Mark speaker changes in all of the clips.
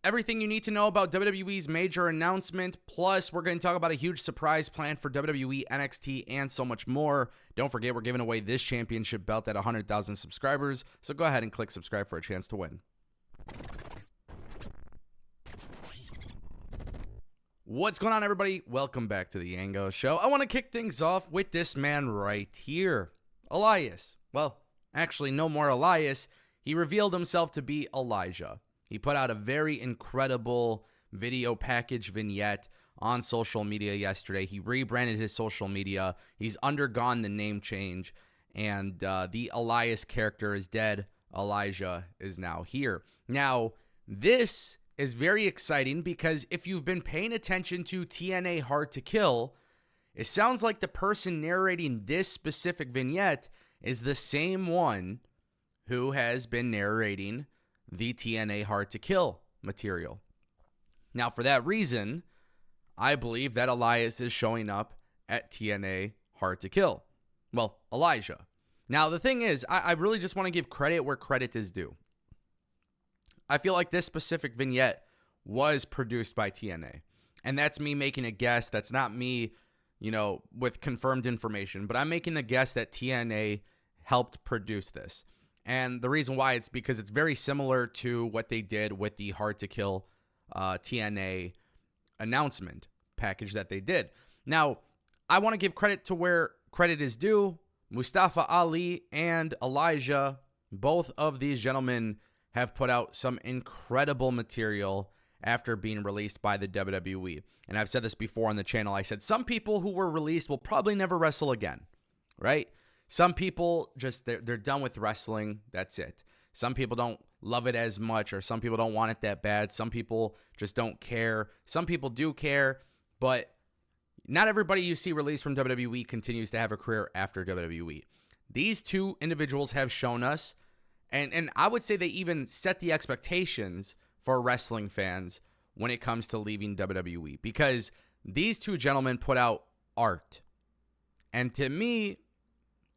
Speaker 1: everything you need to know about WWE's major announcement. Plus, we're going to talk about a huge surprise plan for WWE, NXT, and so much more. Don't forget, we're giving away this championship belt at 100,000 subscribers. So go ahead and click subscribe for a chance to win. What's going on, everybody? Welcome back to the Ango Show. I want to kick things off with this man right here, Elias. Well, actually, no more Elias. He revealed himself to be Elijah. He put out a very incredible video package vignette on social media yesterday. He rebranded his social media. He's undergone the name change, and the Elias character is dead. Elijah is now here. Now, this is very exciting because if you've been paying attention to TNA Hard to Kill, it sounds like the person narrating this specific vignette is the same one who has been narrating the TNA Hard to Kill material. Now, for that reason, I believe that Elias is showing up at TNA Hard to Kill. Well, Elijah. Now, the thing is, I really just want to give credit where credit is due. I feel like this specific vignette was produced by TNA. And that's me making a guess. That's not me, with confirmed information. But I'm making a guess that TNA helped produce this. And the reason why, it's because it's very similar to what they did with the Hard to Kill TNA announcement package that they did. Now, I want to give credit to where credit is due. Mustafa Ali and Elijah, both of these gentlemen have put out some incredible material after being released by the WWE. And I've said this before on the channel. I said some people who were released will probably never wrestle again, right? Some people just, they're done with wrestling. That's it. Some people don't love it as much, or some people don't want it that bad. Some people just don't care. Some people do care, but not everybody you see released from WWE continues to have a career after WWE. These two individuals have shown us, and I would say they even set the expectations for wrestling fans when it comes to leaving WWE, because these two gentlemen put out art. And to me,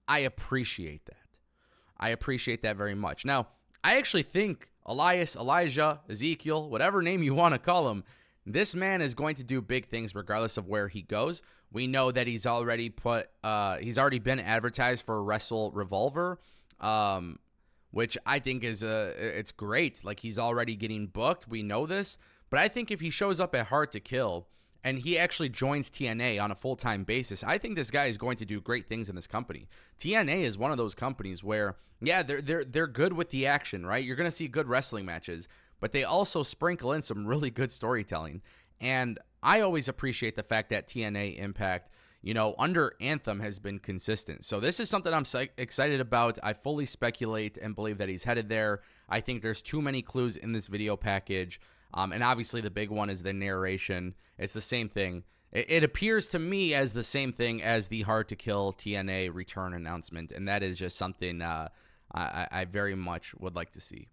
Speaker 1: I appreciate that. I appreciate that very much. Now, I actually think Elias, Elijah, Ezekiel, whatever name you want to call him, this man is going to do big things regardless of where he goes. We know that he's already been advertised for Wrestle Revolver, which I think is it's great. Like, he's already getting booked. We know this. But I think if he shows up at Hard to Kill and he actually joins TNA on a full-time basis, I think this guy is going to do great things in this company. TNA is one of those companies where, yeah, they're good with the action, right? You're going to see good wrestling matches, but they also sprinkle in some really good storytelling. And I always appreciate the fact that TNA Impact, under Anthem has been consistent. So this is something I'm excited about. I fully speculate and believe that he's headed there. I think there's too many clues in this video package. And obviously the big one is the narration. It's the same thing. It appears to me as the same thing as the Hard to Kill TNA return announcement. And that is just something I very much would like to see.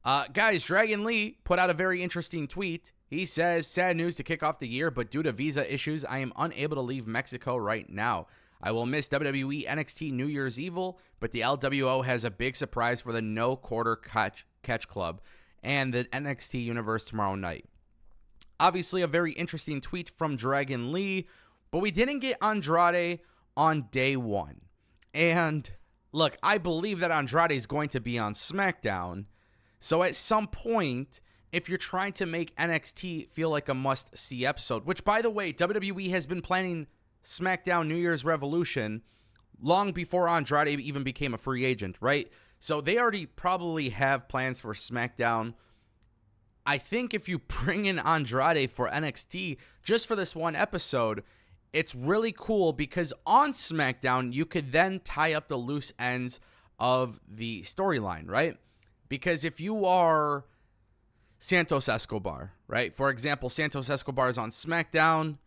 Speaker 1: Guys, Dragon Lee put out a very interesting tweet. He says, sad news to kick off the year, but due to visa issues, I am unable to leave Mexico right now. I will miss WWE NXT New Year's Evil, but the LWO has a big surprise for the No Quarter Catch Club and the NXT Universe tomorrow night. Obviously, a very interesting tweet from Dragon Lee, but we didn't get Andrade on day one. And look, I believe that Andrade is going to be on SmackDown. So at some point, if you're trying to make NXT feel like a must-see episode, which, by the way, WWE has been planning SmackDown New Year's Revolution long before Andrade even became a free agent, right? So they already probably have plans for SmackDown. I think if you bring in Andrade for NXT just for this one episode, it's really cool because on SmackDown, you could then tie up the loose ends of the storyline, right? Because if you are Santos Escobar, right? For example, Santos Escobar is on SmackDown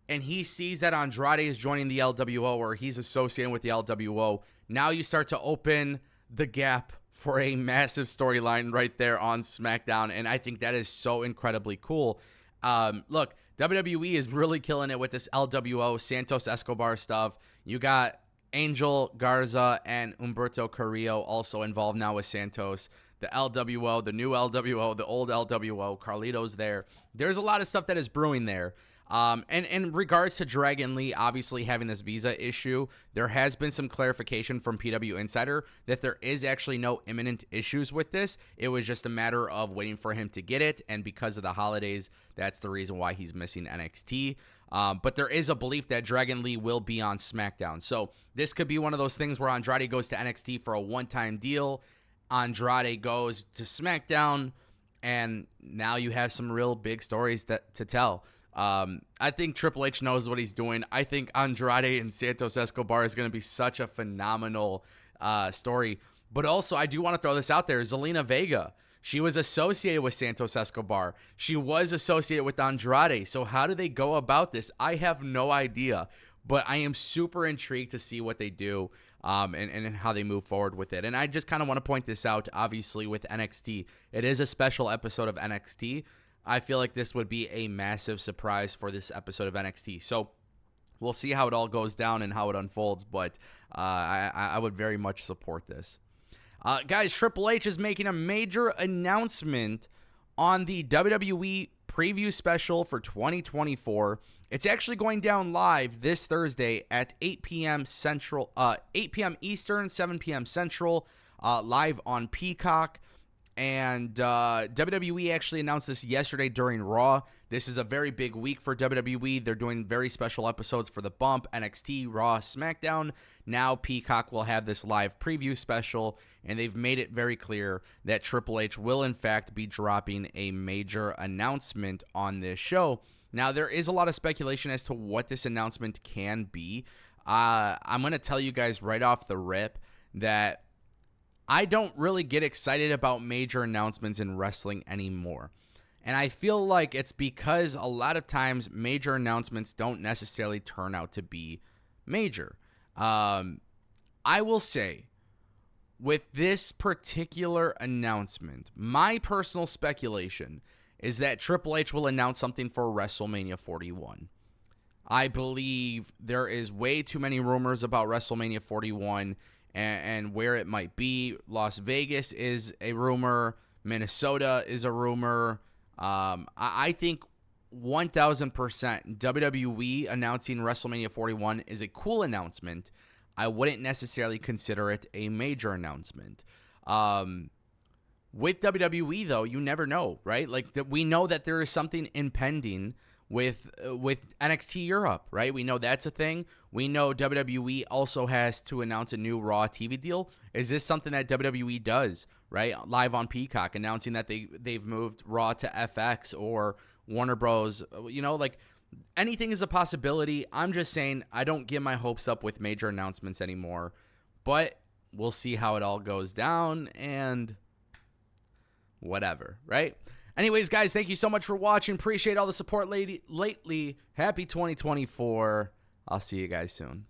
Speaker 1: and he sees that Andrade is joining the LWO or he's associated with the LWO. Now you start to open the gap for a massive storyline right there on SmackDown. And I think that is so incredibly cool. Look, WWE is really killing it with this LWO Santos Escobar stuff. You got Angel Garza and Humberto Carrillo also involved now with Santos. the LWO, the new LWO, the old LWO, Carlito's there. There's a lot of stuff that is brewing there. And in regards to Dragon Lee obviously having this visa issue, there has been some clarification from PW Insider that there is actually no imminent issues with this. It was just a matter of waiting for him to get it, and because of the holidays, that's the reason why he's missing NXT. But there is a belief that Dragon Lee will be on SmackDown. So this could be one of those things where Andrade goes to NXT for a one-time deal. Andrade goes to SmackDown, and now you have some real big stories to tell. I think Triple H knows what he's doing. I think Andrade and Santos Escobar is going to be such a phenomenal story. But also, I do want to throw this out there. Zelina Vega, she was associated with Santos Escobar. She was associated with Andrade. So how do they go about this? I have no idea. But I am super intrigued to see what they do and how they move forward with it. And I just kind of want to point this out, obviously, with NXT. It is a special episode of NXT. I feel like this would be a massive surprise for this episode of NXT. So we'll see how it all goes down and how it unfolds, but I would very much support this. Guys, Triple H is making a major announcement on the WWE preview special for 2024. It's actually going down live this Thursday at 8 p.m. Central, 8 p.m. Eastern, 7 p.m. Central, live on Peacock. And WWE actually announced this yesterday during Raw. This is a very big week for WWE. They're doing very special episodes for the bump, NXT, Raw, SmackDown. Now Peacock will have this live preview special, and they've made it very clear that Triple H will, in fact, be dropping a major announcement on this show. Now, there is a lot of speculation as to what this announcement can be. I'm going to tell you guys right off the rip that I don't really get excited about major announcements in wrestling anymore. And I feel like it's because a lot of times major announcements don't necessarily turn out to be major. I will say, with this particular announcement, my personal speculation is that Triple H will announce something for WrestleMania 41. I believe there is way too many rumors about WrestleMania 41 and where it might be. Las Vegas is a rumor. Minnesota is a rumor. I think 1,000% WWE announcing WrestleMania 41 is a cool announcement. I wouldn't necessarily consider it a major announcement. With WWE, though, you never know, right? Like, we know that there is something impending with NXT Europe, right? We know that's a thing. We know WWE also has to announce a new Raw TV deal. Is this something that WWE does, right? Live on Peacock, announcing that they've moved Raw to FX or Warner Bros. You know, like, anything is a possibility. I'm just saying I don't get my hopes up with major announcements anymore. But we'll see how it all goes down and whatever, right? Anyways, guys, thank you so much for watching. Appreciate all the support lately. Happy 2024. I'll see you guys soon.